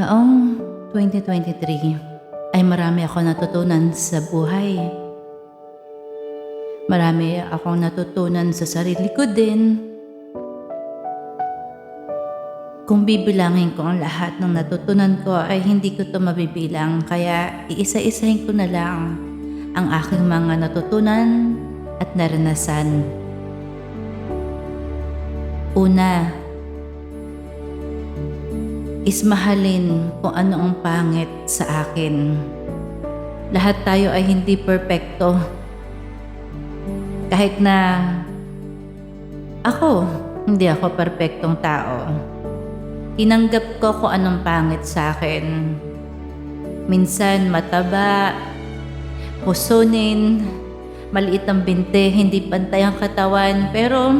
Taong 2023 ay marami akong natutunan sa buhay. Marami akong natutunan sa sarili ko din. Kung bibilangin ko ang lahat ng natutunan ko ay hindi ko ito mabibilang, kaya iisa-isahin ko na lang ang aking mga natutunan at naranasan. Una, is mahalin kung ano ang pangit sa akin. Lahat tayo ay hindi perpekto. Kahit na hindi ako perpektong tao. Tinanggap ko kung anong pangit sa akin. Minsan mataba, pusunin, maliit ang binte, hindi pantay ang katawan, pero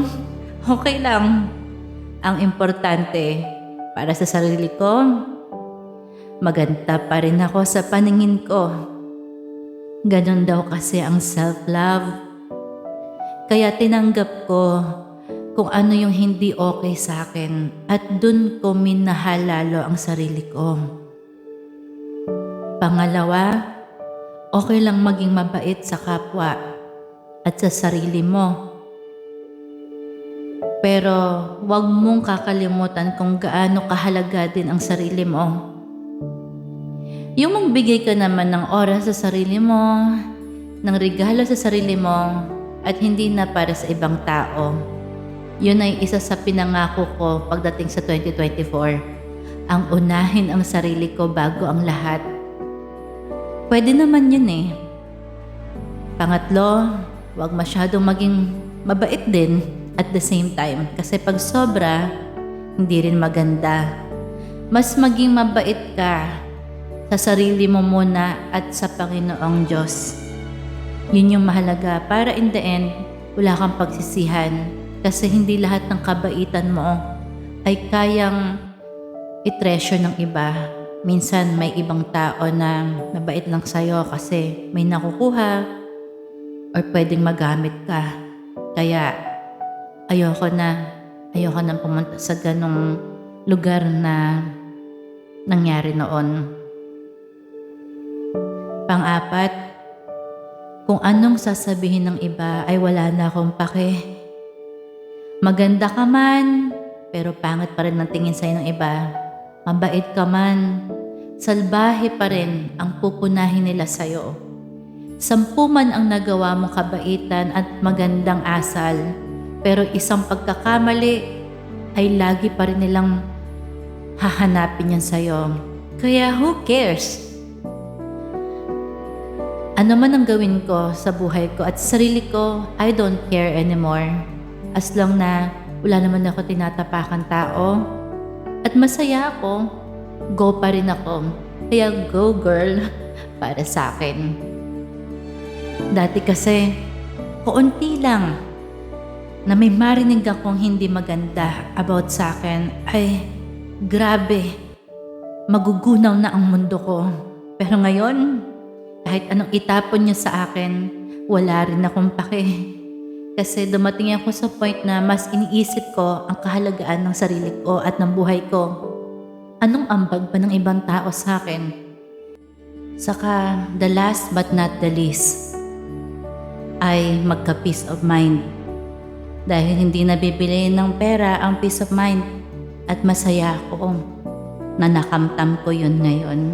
okay lang. Ang importante, para sa sarili ko, maganda pa rin ako sa paningin ko. Ganon daw kasi ang self-love. Kaya tinanggap ko kung ano yung hindi okay sa akin at dun ko minahal lalo ang sarili ko. Pangalawa, okay lang maging mabait sa kapwa at sa sarili mo. Pero huwag mong kakalimutan kung gaano kahalaga din ang sarili mo. Yung magbigay ka naman ng oras sa sarili mo, ng regalo sa sarili mo, at hindi na para sa ibang tao. Yun ay isa sa pinangako ko pagdating sa 2024. Ang unahin ang sarili ko bago ang lahat. Pwede naman yun eh. Pangatlo, huwag masyadong maging mabait din at the same time. Kasi pag sobra, hindi rin maganda. Mas maging mabait ka sa sarili mo muna at sa Panginoong Diyos. Yun yung mahalaga para in the end, wala kang pagsisihan. Kasi hindi lahat ng kabaitan mo ay kayang i-treasure ng iba. Minsan may ibang tao na mabait lang sa'yo kasi may nakukuha or pwedeng magamit ka. Kaya ayoko na pumunta sa ganong lugar na nangyari noon. Pang-apat, kung anong sasabihin ng iba ay wala na akong pake. Maganda ka man, pero pangit pa rin ang tingin sa'yo ng iba. Mabait ka man, salbahe pa rin ang pupunahin nila sa'yo. 10 man ang nagawa mo kabaitan at magandang asal, pero isang pagkakamali ay lagi pa rin nilang hahanapin yan sa'yo. Kaya who cares? Ano man ang gawin ko sa buhay ko at sa sarili ko, I don't care anymore. As long na wala naman ako tinatapakan tao at masaya ako, go pa rin ako. Kaya go girl para sa akin. Dati kasi, kaunti lang na may marinig akong hindi maganda about sa akin, ay grabe, magugunaw na ang mundo ko. Pero ngayon, kahit anong itapon niyo sa akin, wala rin akong pake. Kasi dumating ako sa point na mas iniisip ko ang kahalagaan ng sarili ko at ng buhay ko. Anong ambag pa ng ibang tao sa akin? Saka the last but not the least ay magka-peace of mind. Dahil hindi nabibili ng pera ang peace of mind at masaya ako na nakamtam ko yun ngayon.